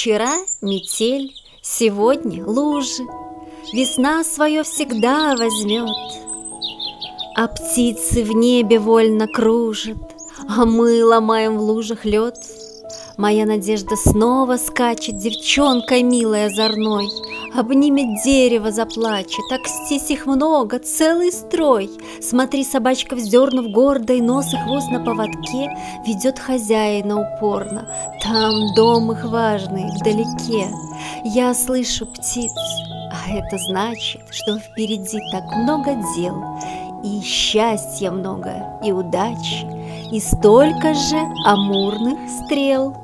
Вчера метель, сегодня лужи, весна свое всегда возьмет. А птицы в небе вольно кружат, а мы ломаем в лужах лед. Моя надежда снова скачет, девчонка милая озорной, обнимет дерево, заплачет, так здесь их много, целый строй. Смотри, собачка, вздернув гордо, и нос и хвост на поводке, ведет хозяина упорно. Там дом их важный, вдалеке. Я слышу птиц, а это значит, что впереди так много дел, и счастья много, и удачи, и столько же амурных стрел.